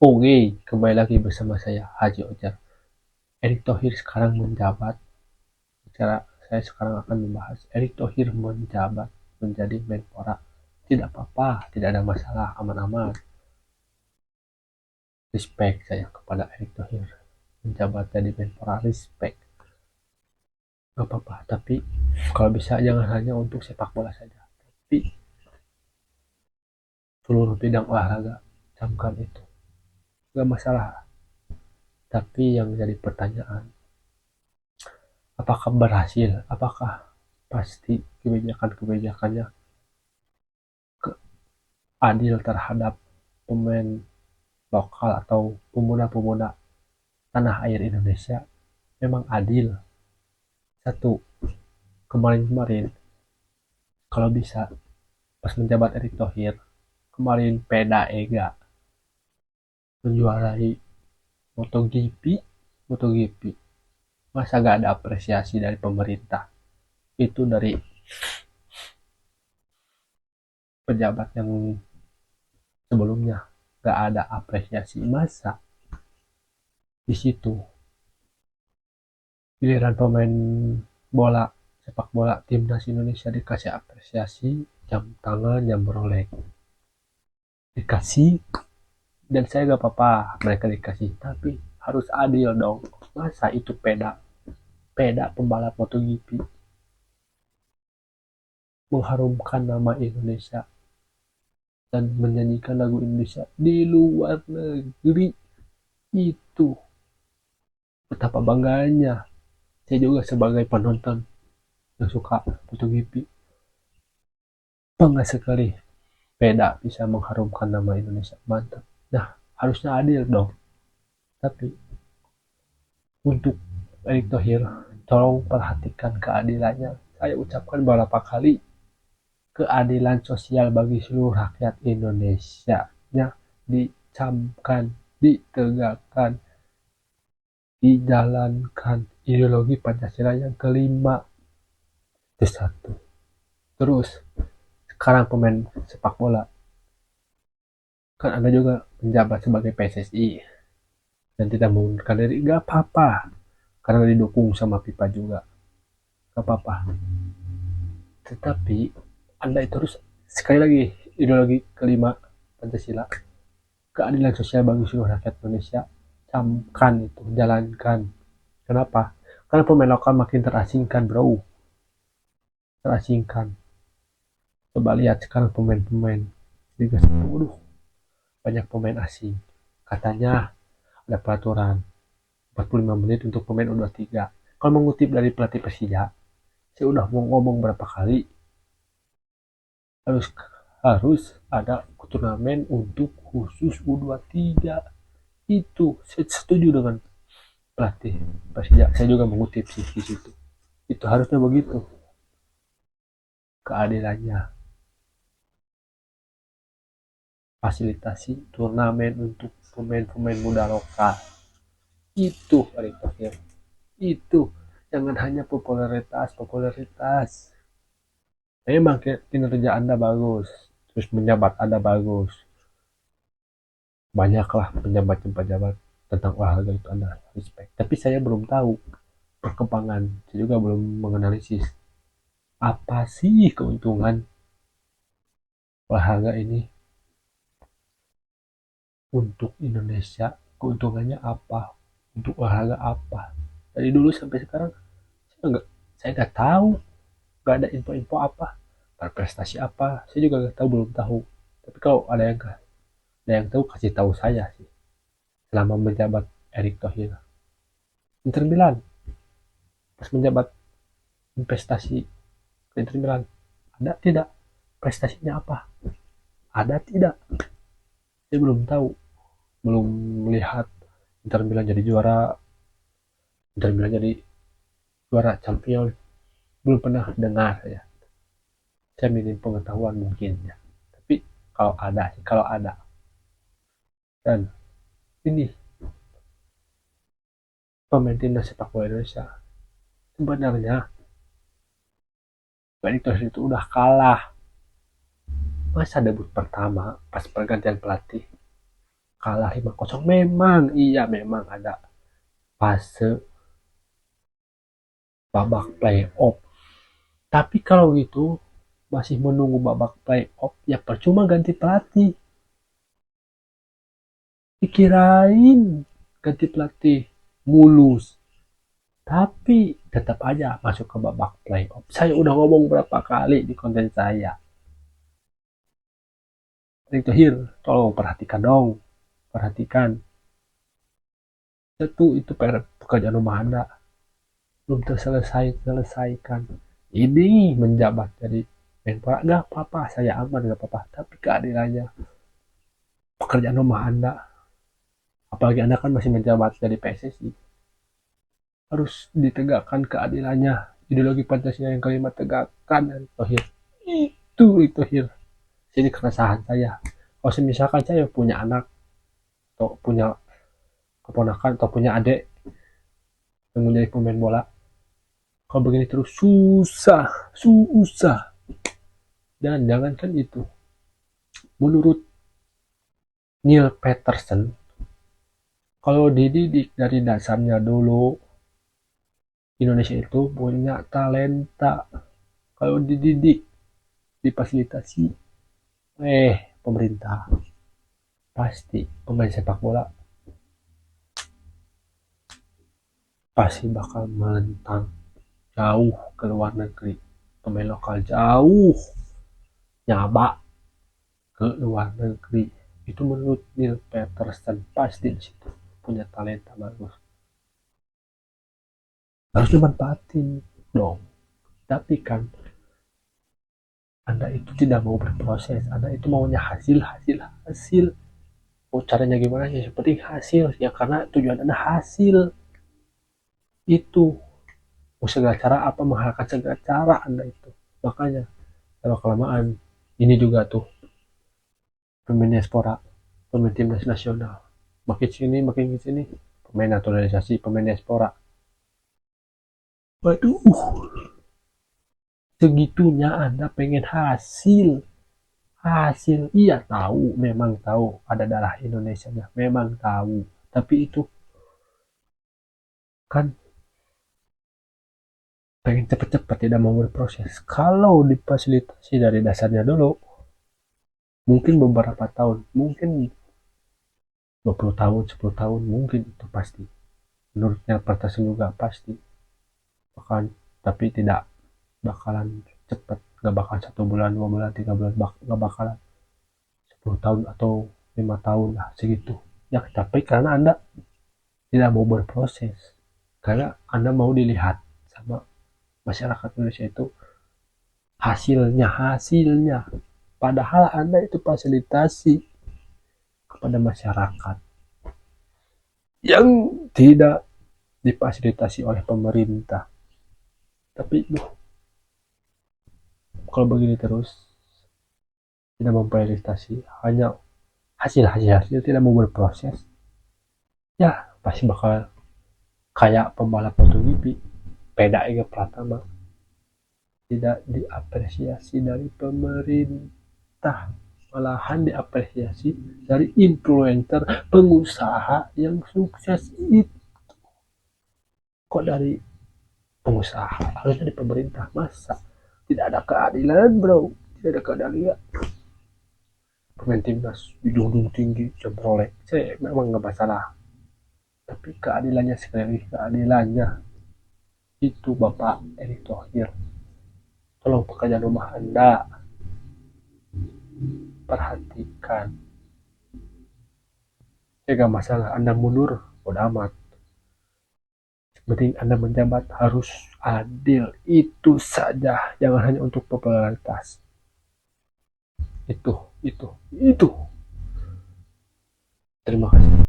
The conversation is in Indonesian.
Oke, kembali lagi bersama saya Haji Ojar. Erick Thohir sekarang menjabat. Secara saya sekarang akan membahas Erick Thohir menjabat menjadi Menpora. Tidak apa-apa, tidak ada masalah, aman-aman. Respect saya kepada Erick Thohir menjabat jadi Menpora, respect. Gak apa-apa, tapi kalau bisa jangan hanya untuk sepak bola saja, tapi seluruh bidang olahraga camkan itu. Gak masalah. Tapi yang jadi pertanyaan, apakah berhasil? Apakah pasti kebijakan-kebijakannya adil terhadap pemain lokal atau pemuda-pemuda tanah air Indonesia? Memang adil? Satu, kemarin-kemarin kalau bisa pas menjabat Erick Thohir, kemarin Peda Ega menjuarai MotoGP, MotoGP. Masa gak ada apresiasi dari pemerintah? Itu dari pejabat yang sebelumnya gak ada apresiasi. Masa di situ giliran pemain bola sepak bola timnas Indonesia dikasih apresiasi, jam tangan, jam Rolex dikasih, dan saya gak apa-apa mereka dikasih, tapi harus adil dong. Masa itu peda peda pembalap MotoGP mengharumkan nama Indonesia dan menyanyikan lagu Indonesia di luar negeri, itu betapa bangganya. Saya juga sebagai penonton yang suka MotoGP bangga sekali Peda bisa mengharumkan nama Indonesia, mantap. Nah, harusnya adil dong. Tapi untuk Erick Thohir, tolong perhatikan keadilannya. Saya ucapkan beberapa kali, keadilan sosial bagi seluruh rakyat Indonesia nya dicamkan, ditegakkan, dijalankan ideologi Pancasila yang kelima. Itu satu. Terus sekarang pemain sepak bola, kan Anda juga menjabat sebagai PSSI dan tidak mengundurkan diri, gak apa-apa karena didukung sama FIFA juga, gak apa-apa. Tetapi Anda itu harus, sekali lagi, ideologi kelima Pancasila, keadilan sosial bagi seluruh rakyat Indonesia, camkan itu, jalankan. Kenapa? Karena pemain lokal makin terasingkan, bro. Terasingkan. Coba lihat sekarang pemain-pemain Liga 1, aduh, banyak pemain asing. Katanya ada peraturan 45 menit untuk pemain U23. Kalau mengutip dari pelatih Persija, saya udah mau ngomong berapa kali, harus harus ada turnamen untuk khusus U23. Itu saya setuju dengan pelatih Persija. Saya juga mengutip sih di situ. Itu harusnya begitu keadilannya. Fasilitasi turnamen untuk pemain-pemain muda lokal. Itu Erick Thohir. Itu jangan hanya popularitas, popularitas. Memang kinerja Anda bagus, terus menjabat Anda bagus. Banyaklah pejabat-pejabat tentang olahraga itu Anda respect. Tapi saya belum tahu perkembangan. Saya juga belum menganalisis apa sih keuntungan olahraga ini untuk Indonesia. Keuntungannya apa? Untuk olahraga apa? Dari dulu sampai sekarang saya nggak tahu, nggak ada info-info apa, berprestasi apa. Saya juga nggak tahu, belum tahu. Tapi kalau ada yang tahu, kasih tahu saya sih. Selama menjabat Erick Thohir, Inter Milan pas menjabat investasi ke Inter Milan, ada tidak prestasinya apa? Ada tidak? Saya belum tahu, belum melihat Inter Milan jadi juara, Inter Milan jadi juara champion, belum pernah dengar ya. Saya minim pengetahuan mungkin ya. Tapi kalau ada dan ini pemain timnas sepak bola Indonesia sebenarnya Erick Thohir itu udah kalah. Masa debut pertama pas pergantian pelatih kalah 5-0 memang, iya memang ada fase babak playoff. Tapi kalau gitu masih menunggu babak playoff, ya percuma ganti pelatih. Dikirain ganti pelatih mulus, tapi tetap aja masuk ke babak playoff. Saya udah ngomong berapa kali di konten saya. Erick Thohir, tolong perhatikan dong, perhatikan. Itu pekerjaan rumah Anda belum terselesaikan. Ini menjabat jadi Menpora, nggak apa-apa, saya aman, nggak apa-apa. Tapi keadilannya, pekerjaan rumah Anda, apalagi Anda kan masih menjabat jadi PSSI, harus ditegakkan keadilannya. Ideologi Pancasila yang kelima tegakkan, Erick Thohir. Itu Hir. Sini keresahan saya. Kalau misalkan saya punya anak atau punya keponakan atau punya adik yang menjadi pemain bola, kalau begini terus susah. Dan jangankan itu, menurut Neil Peterson, kalau dididik dari dasarnya dulu, Indonesia itu punya talenta. Kalau dididik, difasilitasi pemerintah, pasti pemain sepak bola pasti bakal melentang jauh ke luar negeri. Pemain lokal jauh nyaba ke luar negeri. Itu menurut Neil Peterson, pasti di situ punya talenta bagus. Harus dimanfaatin dong. Tapi kan Anda itu tidak mau berproses, Anda itu maunya hasil. Mau caranya gimana sih? Seperti hasil, ya karena tujuan Anda hasil. Itu mau segala cara apa, menghalalkan segala cara Anda itu. Makanya kalau kelamaan ini juga tuh pemain diaspora, pemain timnas nasional, makin sini pemain naturalisasi, pemain diaspora. Waduh, segitunya Anda pengen hasil. Iya tahu, memang tahu ada darah Indonesia nya, memang tahu. Tapi itu kan pengen cepet-cepet, tidak mau berproses. Kalau difasilitasi dari dasarnya dulu, mungkin beberapa tahun, mungkin 20 tahun, 10 tahun, mungkin itu pasti. Menurutnya Peterson juga pasti bakalan, tapi tidak bakalan cepet, gak bakalan 1 bulan, 2 bulan, 3 bulan, gak bakalan 10 tahun atau 5 tahun lah segitu. Ya tapi karena Anda tidak mau berproses, karena Anda mau dilihat sama masyarakat Indonesia itu hasilnya. Padahal Anda itu fasilitasi kepada masyarakat yang tidak difasilitasi oleh pemerintah. Tapi kalau begini terus, tidak memfasilitasi, hanya hasil, tidak mau berproses, ya pasti bakal kayak pembalap MotoGP, Peda Ega Pratama, tidak diapresiasi dari pemerintah, malahan diapresiasi dari influencer, pengusaha yang sukses itu. Kok dari pengusaha, harusnya dari pemerintah? Masa tidak ada keadilan, bro? Tidak ada keadilan. Pemain timnas dijunjung tinggi, jembrolek, saya memang nggak masalah. Tapi keadilannya, sekali lagi keadilannya, itu Bapak Erick Thohir. Tolong pekerjaan rumah Anda perhatikan. Ya gak masalah Anda mundur, bodo amat. Penting Anda menjabat harus adil, itu saja. Jangan hanya untuk popularitas. Itu. Terima kasih.